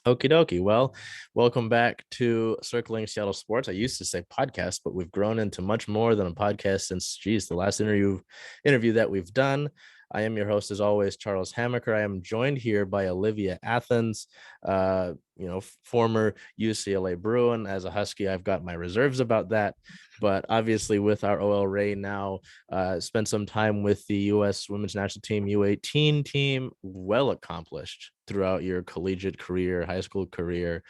Okie dokie. Well, welcome back to Circling Seattle Sports. I used to say podcast, but we've grown into much more than a podcast since, geez, the last interview that we've done. I am your host, as always, Charles Hammaker. I am joined here by Olivia Athens, former UCLA Bruin. As a Husky, I've got my reserves about that. But obviously, with our OL Ray now, spent some time with the U.S. Women's National Team U18 team. Well accomplished throughout your collegiate career, high school career.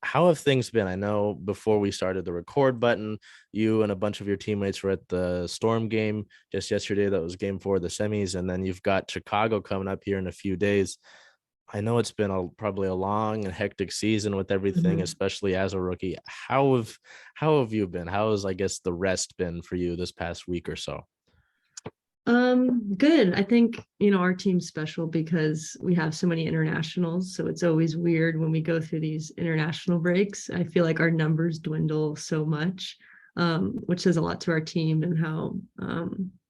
How have things been? I know before we started the record button, you and a bunch of your teammates were at the Storm game just yesterday. That was game 4 of the semis. And then you've got Chicago coming up here in a few days. I know it's been probably a long and hectic season with everything, especially as a rookie. How have you been? How has, I guess, the rest been for you this past week or so? Good. I think, our team's special because we have so many internationals. So it's always weird when we go through these international breaks. I feel like our numbers dwindle so much, which says a lot to our team and how,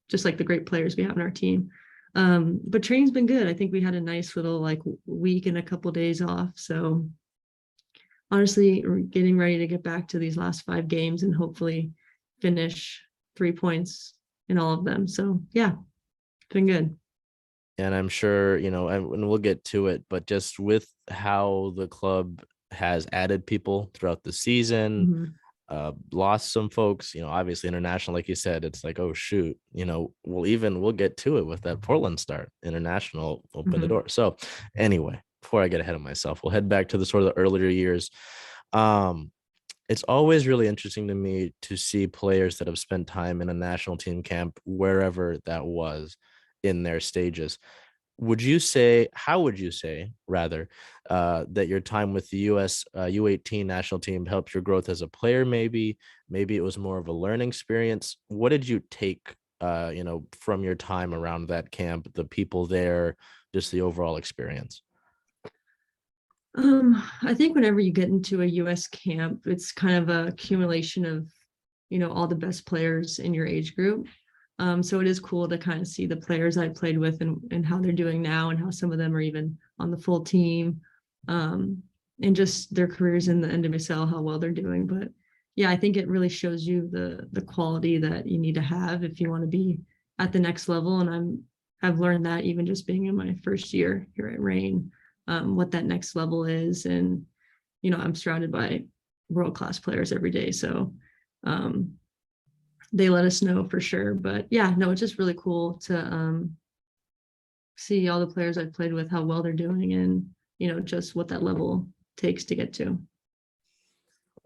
just like the great players we have in our team. But training's been good. I think we had a nice little week and a couple of days off. So honestly, we're getting ready to get back to these last 5 games and hopefully finish 3 points in all of them. So yeah, it's been good. And I'm sure, and we'll get to it, but just with how the club has added people throughout the season, lost some folks, obviously international, like you said, it's like, oh shoot, we'll get to it with that Portland start. International open the door. So anyway, before I get ahead of myself, we'll head back to the sort of the earlier years. It's always really interesting to me to see players that have spent time in a national team camp, wherever that was in their stages. How would you say rather, that your time with the US U18 national team helped your growth as a player? Maybe it was more of a learning experience. What did you take, from your time around that camp, the people there, just the overall experience? I think whenever you get into a US camp, it's kind of a accumulation of, all the best players in your age group. So it is cool to kind of see the players I played with and how they're doing now and how some of them are even on the full team, and just their careers in the NWSL, how well they're doing. But yeah, I think it really shows you the quality that you need to have if you want to be at the next level. And I've learned that even just being in my first year here at Reign, what that next level is. And, I'm surrounded by world-class players every day. So they let us know for sure. But yeah, no, it's just really cool to see all the players I've played with, how well they're doing, and, just what that level takes to get to. And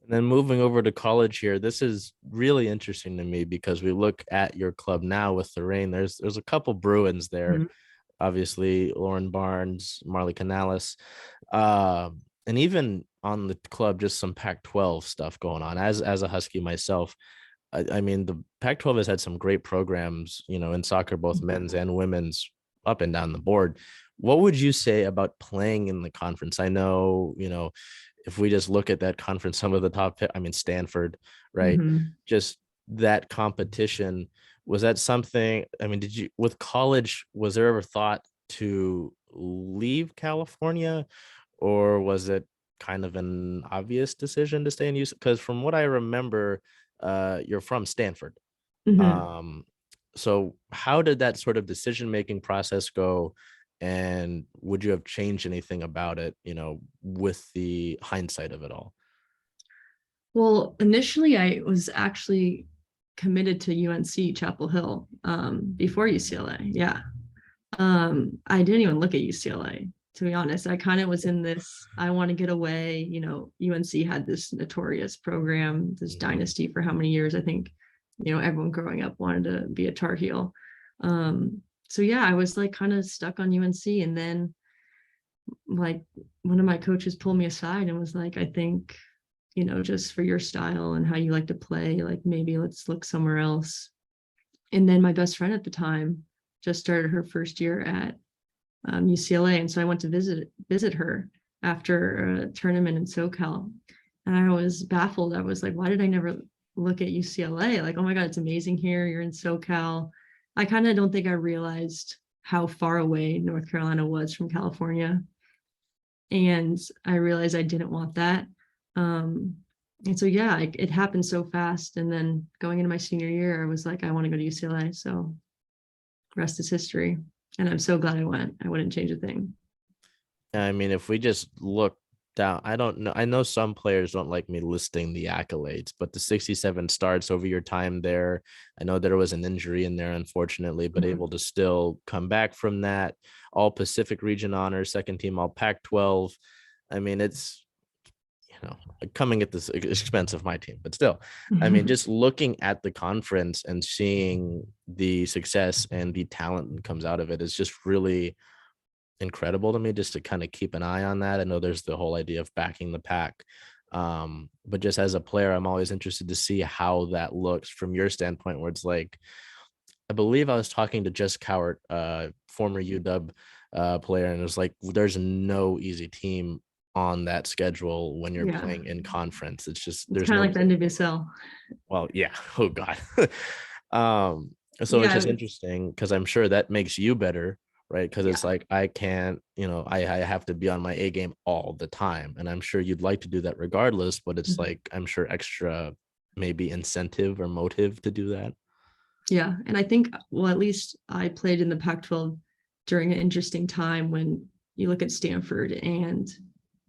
then moving over to college here, this is really interesting to me because we look at your club now with the Reign. There's a couple Bruins there. Obviously Lauren Barnes, Marley Canales, and even on the club, just some Pac-12 stuff going on. As a Husky myself, I mean, the Pac-12 has had some great programs, in soccer, both men's and women's, up and down the board. What would you say about playing in the conference? I know, if we just look at that conference, some of the top, Stanford, right? Just that competition. Was that something, with college, was there ever thought to leave California, or was it kind of an obvious decision to stay in UC? Because from what I remember, you're from Stanford. So how did that sort of decision-making process go? And would you have changed anything about it, with the hindsight of it all? Well, initially I was actually committed to UNC Chapel Hill before UCLA. Yeah. I didn't even look at UCLA, to be honest. I kind of was in this, I want to get away. UNC had this notorious program, this dynasty for how many years? I think, everyone growing up wanted to be a Tar Heel. So yeah, I was kind of stuck on UNC. And then one of my coaches pulled me aside and was like, I think, just for your style and how you like to play, maybe let's look somewhere else. And then my best friend at the time just started her first year at UCLA. And so I went to visit her after a tournament in SoCal. And I was baffled. I was like, why did I never look at UCLA? Oh my God, it's amazing here. You're in SoCal. I kind of don't think I realized how far away North Carolina was from California. And I realized I didn't want that. And so, yeah, it happened so fast. And then going into my senior year, I was like, I want to go to UCLA. So rest is history. And I'm so glad I went. I wouldn't change a thing. I mean, if we just look down, I don't know. I know some players don't like me listing the accolades, but the 67 starts over your time there. I know there was an injury in there, unfortunately, but Mhm. able to still come back from that. All Pacific region honors, second team all Pac 12. I mean, it's, coming at this expense of my team, but still, I mean, just looking at the conference and seeing the success and the talent that comes out of it is just really incredible to me, just to kind of keep an eye on that. I know there's the whole idea of backing the pack. But just as a player, I'm always interested to see how that looks from your standpoint, where it's like, I believe I was talking to Jess Cowart, former UW player, and it was like, there's no easy team on that schedule when you're Yeah. playing in conference. It's just, It's there's kind of no, like the NWSL. well, yeah. Oh God. So it's Yeah. just interesting because I'm sure that makes you better, right? Because it's Yeah. like, I can't, I have to be on my A game all the time. And I'm sure you'd like to do that regardless, but it's Mhm. like, I'm sure extra maybe incentive or motive to do that. Yeah. And I think, well, at least I played in the Pac-12 during an interesting time when you look at Stanford, and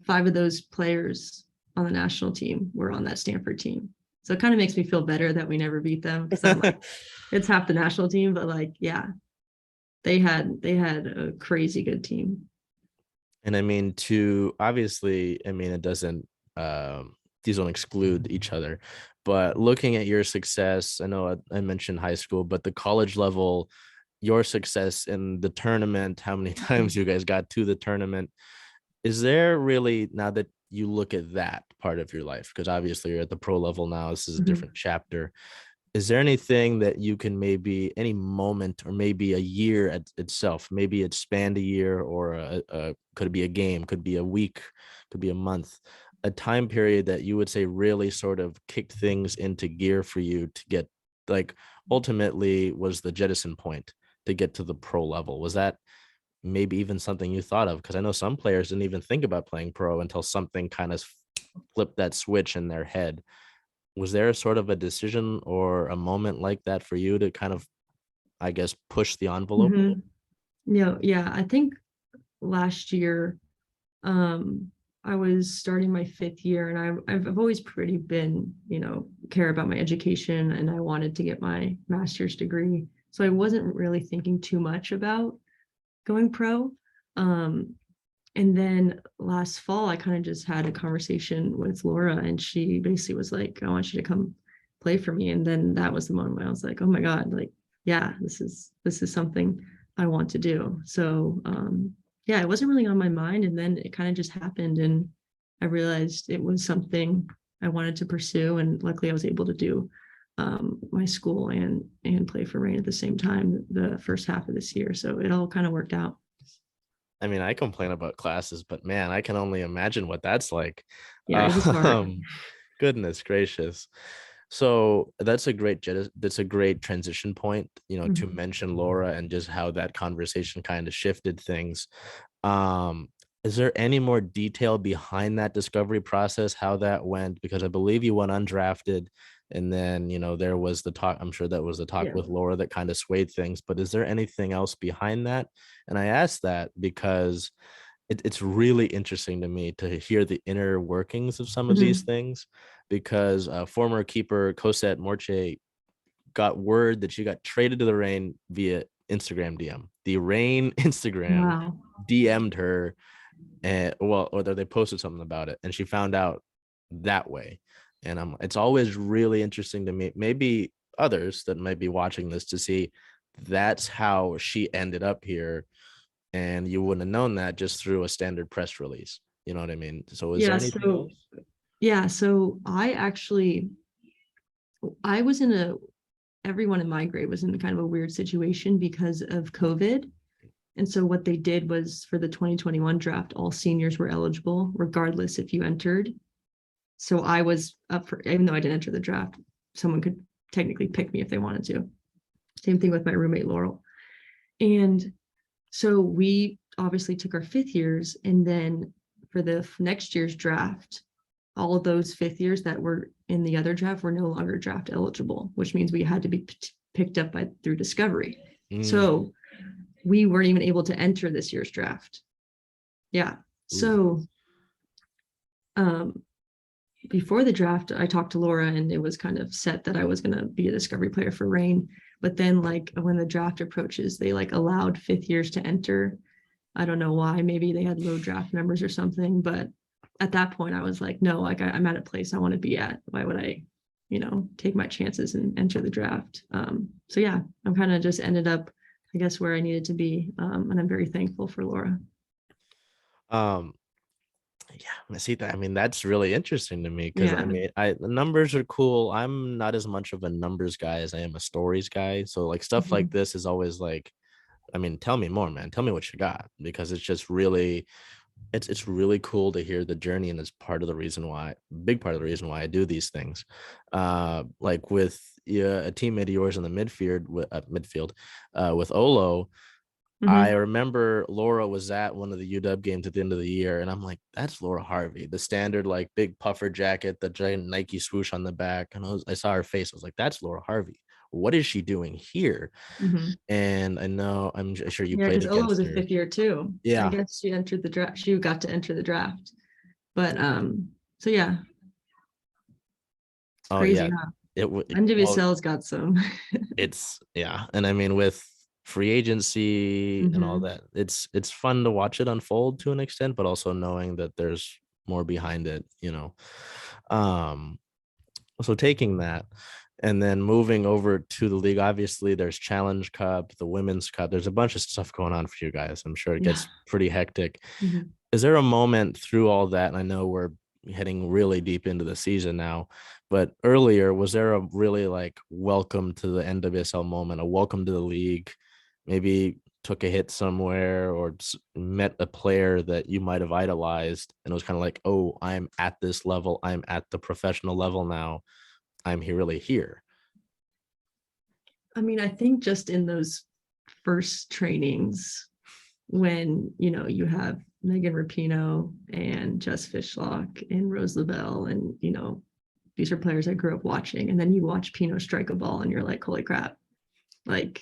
5 of those players on the national team were on that Stanford team. So it kind of makes me feel better that we never beat them, because I'm like, it's half the national team, but like, yeah, they had a crazy good team. And I mean, to obviously, I mean, it doesn't, these don't exclude each other, but looking at your success, I know I mentioned high school, but the college level, your success in the tournament, how many times you guys got to the tournament, is there really, now that you look at that part of your life, because obviously you're at the pro level now, this is a Mhm. different chapter, is there anything that you can, maybe any moment or maybe a year itself, maybe it spanned a year, or could be a game, could be a week, could be a month, a time period that you would say really sort of kicked things into gear for you to get, like, ultimately was the jettison point to get to the pro level? Was that maybe even something you thought of? Because I know some players didn't even think about playing pro until something kind of flipped that switch in their head. Was there a sort of a decision or a moment like that for you to kind of, I guess, push the envelope? Mhm. Yeah, I think last year, um, I was starting my 5th year, and I've always pretty been, care about my education, and I wanted to get my master's degree. So I wasn't really thinking too much about going pro. Um, and then last fall, I kind of just had a conversation with Laura, and she basically was like, I want you to come play for me. And then that was the moment when I was like, oh my God, like, yeah, this is something I want to do. So yeah, it wasn't really on my mind. And then it kind of just happened, and I realized it was something I wanted to pursue. And luckily I was able to do my school and play for Rain at the same time the first half of this year. So it all kind of worked out. I mean, I complain about classes, but man, I can only imagine what that's like. Yeah, it was hard. Um, Goodness gracious. So that's a great transition point, to Mhm. mention Laura and just how that conversation kind of shifted things. Um, is there any more detail behind that discovery process, how that went? Because I believe you went undrafted, and then, there was the talk. I'm sure that was the talk Yeah. with Laura that kind of swayed things, but is there anything else behind that? And I asked that because it's really interesting to me to hear the inner workings of some of these Mhm. things, because former keeper Cosette Morche got word that she got traded to the Rain via Instagram DM. The Rain Instagram Wow. DM'd her, and, well, or they posted something about it, and she found out that way. And it's always really interesting to me, maybe others that might be watching this, to see that's how she ended up here, and you wouldn't have known that just through a standard press release. You know what I mean? So is there Yeah, anything so else? yeah, so I was in a everyone in my grade was in kind of a weird situation because of COVID. And so what they did was, for the 2021 draft, all seniors were eligible regardless if you entered. So I was up for, even though I didn't enter the draft, someone could technically pick me if they wanted to. Same thing with my roommate Laurel. And so we obviously took our 5th years, and then for the next year's draft, all of those fifth years that were in the other draft were no longer draft eligible, which means we had to be picked up through discovery. So we weren't even able to enter this year's draft. Yeah. So before the draft, I talked to Laura and it was kind of set that I was going to be a discovery player for Reign. But then like when the draft approaches, they like allowed fifth years to enter. I don't know why, maybe they had low draft numbers or something, but at that point I was like, no, like I'm at a place I want to be at. Why would I, take my chances and enter the draft? So yeah, I'm kind of just ended up, I guess, where I needed to be. And I'm very thankful for Laura. Yeah, I see that. I mean, that's really interesting to me because Yeah. I mean, the numbers are cool. I'm not as much of a numbers guy as I am a stories guy. So like stuff like this is always like, I mean, tell me more, man. Tell me what you got, because it's just really, it's really cool to hear the journey, and it's part of the reason why, big part of the reason why I do these things. Like with a teammate of yours in the midfield with Olo. I remember Laura was at one of the UW games at the end of the year, and I'm like, that's Laura Harvey, the standard like big puffer jacket, the giant Nike swoosh on the back. And I saw her face. I was like, that's Laura Harvey. What is she doing here? And I know, I'm sure you played because Ola was against a her. fifth year too. Yeah. I guess she entered the draft. She got to enter the draft. But so yeah. It's crazy, huh? NWSL's got some. It's and I mean, with free agency and all that, it's fun to watch it unfold to an extent, but also knowing that there's more behind it, so taking that and then moving over to the league, obviously there's Challenge Cup, the Women's Cup, there's a bunch of stuff going on for you guys. I'm sure it gets pretty hectic. Is there a moment through all that, and I know we're heading really deep into the season now, but earlier, was there a really like welcome to the NWSL moment, a welcome to the league? Maybe took a hit somewhere or met a player that you might have idolized, and it was kind of like, oh, I'm at this level, I'm at the professional level now, I'm really here. I mean, I think just in those first trainings when, you have Megan Rapinoe and Jess Fishlock and Rose Lavelle, and, these are players I grew up watching. And then you watch Pino strike a ball and you're like, holy crap, like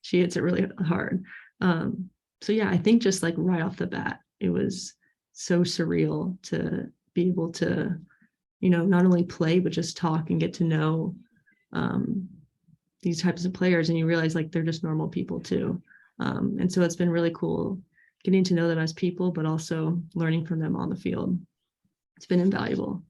she hits it really hard. So yeah, I think just like right off the bat, it was so surreal to be able to, not only play, but just talk and get to know these types of players. And you realize like they're just normal people too. And so it's been really cool getting to know them as people, but also learning from them on the field. It's been invaluable.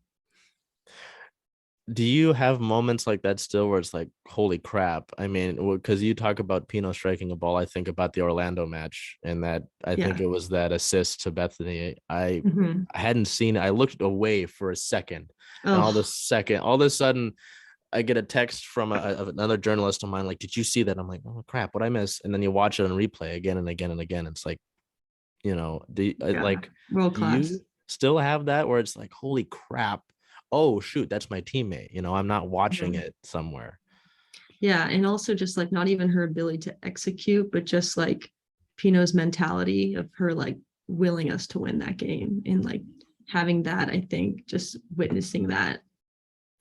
Do you have moments like that still where it's like, holy crap? I mean, because you talk about Pino striking a ball, I think about the Orlando match, and that I think it was that assist to Bethany. I hadn't seen it. I looked away for a second, and all of a sudden, I get a text from another journalist of mine, like, did you see that? I'm like, oh crap, what I miss? And then you watch it on replay again and again and again. It's like, like, world do class. you still have that where it's like, holy crap, oh shoot, that's my teammate, I'm not watching it somewhere. Yeah. And also just like not even her ability to execute, but just like Pino's mentality of her like willing us to win that game, and like having that, I think just witnessing that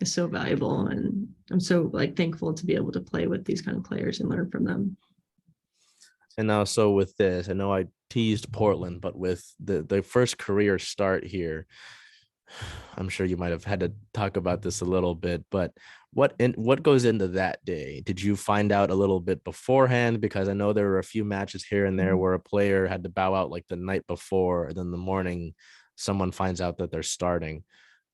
is so valuable. And I'm so like thankful to be able to play with these kind of players and learn from them. And now, so with this, I know I teased Portland, but with the first career start here, I'm sure you might have had to talk about this a little bit, but what goes into that day? Did you find out a little bit beforehand? Because I know there were a few matches here and there where a player had to bow out like the night before, and then the morning someone finds out that they're starting.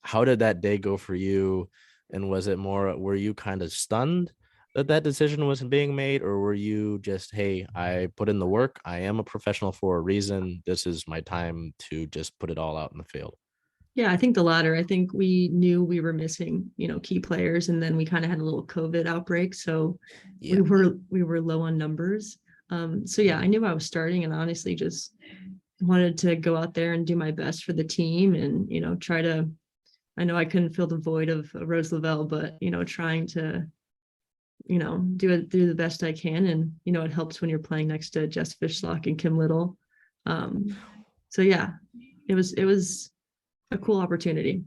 How did that day go for you? And was it more, were you kind of stunned that decision was being made, or were you just, hey, I put in the work, I am a professional for a reason, this is my time to just put it all out in the field? Yeah, I think the latter. I think we knew we were missing, key players, and then we kind of had a little COVID outbreak, so we were low on numbers. So yeah, I knew I was starting, and honestly, just wanted to go out there and do my best for the team, and try to. I know I couldn't fill the void of Rose Lavelle, but trying to, do the best I can, and it helps when you're playing next to Jess Fishlock and Kim Little. So yeah. it was a cool opportunity.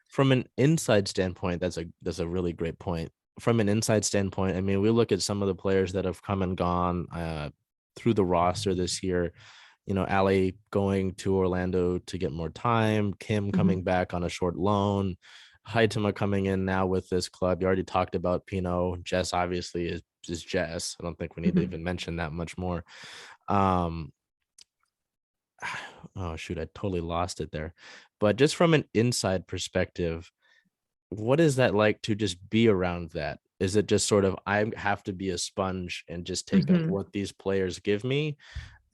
From an inside standpoint, that's a really great point. From an inside standpoint, I mean, we look at some of the players that have come and gone through the roster this year. You know, Ali going to Orlando to get more time, Kim coming back on a short loan, Haitama coming in now with this club. You already talked about Pino. Jess obviously is Jess. I don't think we need to even mention that much more. Um, oh shoot, I totally lost it there. But just from an inside perspective, what is that like to just be around that? Is it just sort of I have to be a sponge and just take up what these players give me?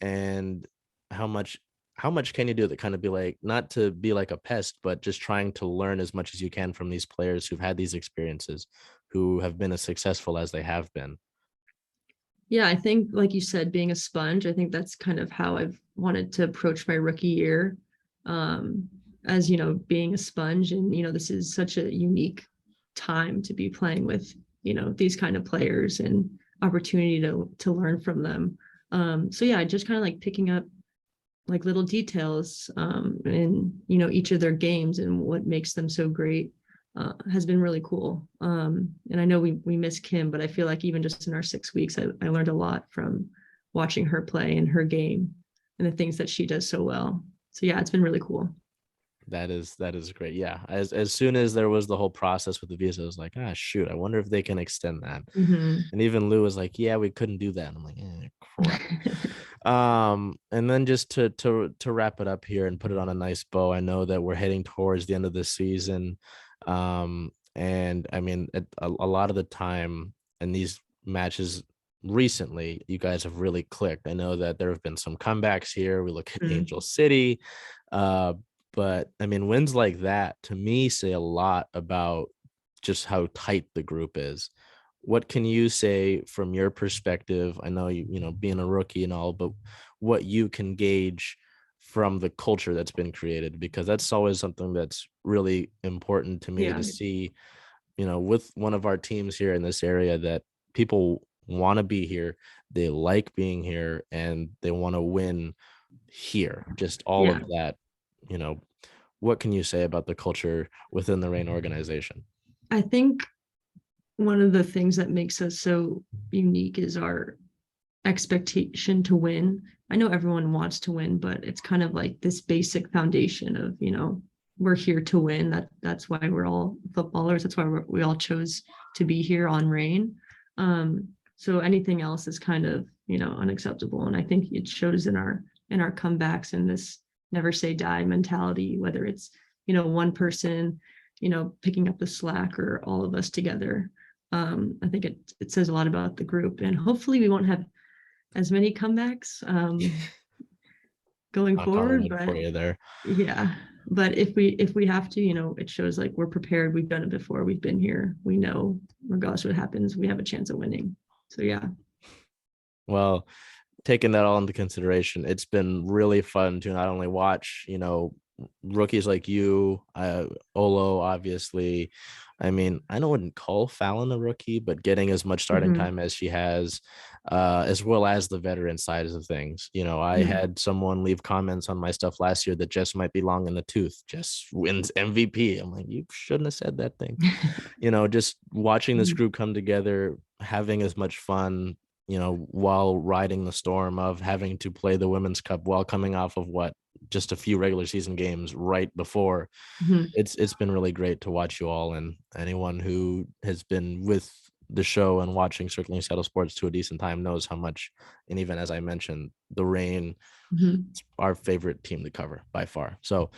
And how much how much can you do that kind of be like, not to be like a pest, but just trying to learn as much as you can from these players who've had these experiences, who have been as successful as they have been? Yeah, I think, like you said, being a sponge, I think that's kind of how I've wanted to approach my rookie year. Um, as being a sponge, and this is such a unique time to be playing with, these kind of players, and opportunity to learn from them. So yeah, just kind of like picking up like little details in each of their games and what makes them so great has been really cool. And I know we miss Kim, but I feel like even just in our 6 weeks, I learned a lot from watching her play and her game and the things that she does so well. So yeah, it's been really cool. That is great. Yeah. As soon as there was the whole process with the visa, I was like, shoot, I wonder if they can extend that. Mm-hmm. And even Lou was like, yeah, we couldn't do that. And I'm like, crap. And then just to wrap it up here and put it on a nice bow, I know that we're heading towards the end of the season. And I mean, a lot of the time in these matches recently, you guys have really clicked. I know that there have been some comebacks here. We look at Angel City. Uh, but I mean, wins like that to me say a lot about just how tight the group is. What can you say from your perspective? I know you being a rookie and all, but what you can gauge from the culture that's been created, because that's always something that's really important to me Yeah, to see, with one of our teams here in this area, that people want to be here, they like being here, and they want to win here. Just all yeah. of that, you know, what can you say about the culture within the Rain organization? I think one of the things that makes us so unique is our expectation to win. I know everyone wants to win, but it's kind of like this basic foundation of, we're here to win. That's why we're all footballers. That's why we all chose to be here on Rain. So anything else is kind of, unacceptable. And I think it shows in our comebacks and this never say die mentality, whether it's, one person, picking up the slack or all of us together. I think it says a lot about the group, and hopefully we won't have as many comebacks going Knock on forward. wood for But you there. yeah, but if we have to, it shows like we're prepared. We've done it before. We've been here. We know regardless what happens, we have a chance of winning. So yeah. Well, taking that all into consideration, it's been really fun to not only watch, rookies like you, Olo, obviously. I mean, I wouldn't call Fallon a rookie, but getting as much starting time as she has, as well as the veteran side of things. I had someone leave comments on my stuff last year that Jess might be long in the tooth. Jess wins MVP. I'm like, you shouldn't have said that thing. Just watching this group come together, having as much fun, while riding the storm of having to play the Women's Cup while coming off of just a few regular season games right before. It's been really great to watch you all, and anyone who has been with the show and watching Circling Seattle Sports to a decent time knows how much. And even as I mentioned, the Rain, it's our favorite team to cover by far. So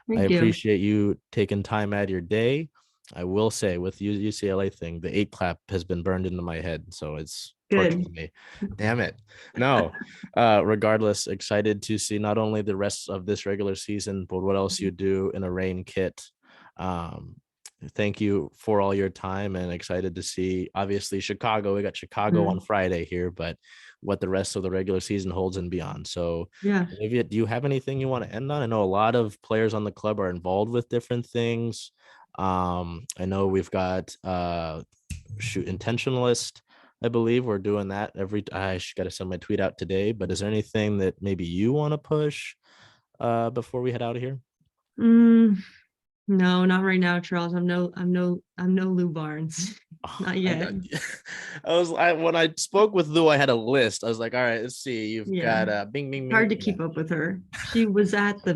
I Thank you. appreciate you taking time out of your day. I will say, with the UCLA thing, the 8 clap has been burned into my head, so it's Good. torturing me. Damn it. No, regardless, excited to see not only the rest of this regular season, but what else you do in a Rain kit. Um, Thank you for all your time, and excited to see, obviously, Chicago. We got Chicago on Friday here, but what the rest of the regular season holds and beyond. So, Yeah. Olivia, do you have anything you want to end on? I know a lot of players on the club are involved with different things. I know we've got intentionalist. I believe we're doing that I got to send my tweet out today, but is there anything that maybe you want to push? before we head out of here? Mm, no, not right now, Charles. I'm no Lou Barnes. Oh, Not yet. When I spoke with Lou, I had a list. I was like, all right, let's see. You've Yeah. got bing, bing, Hard bing. to keep up with her. She was at the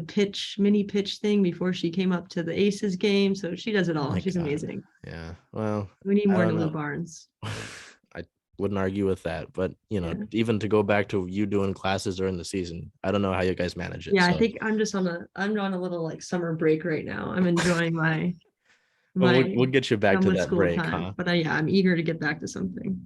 mini pitch thing before she came up to the Aces game. So she does it Oh all. my She's God. amazing. Yeah. Well, We need I more don't Lou know. Barnes. I wouldn't argue with that, but Yeah. even to go back to you doing classes during the season, I don't know how you guys manage it. Yeah, I So, think I'm on a little like summer break right now. I'm enjoying my well, my we'll get you back done to with that school break, time. huh? But yeah, I'm eager to get back to something.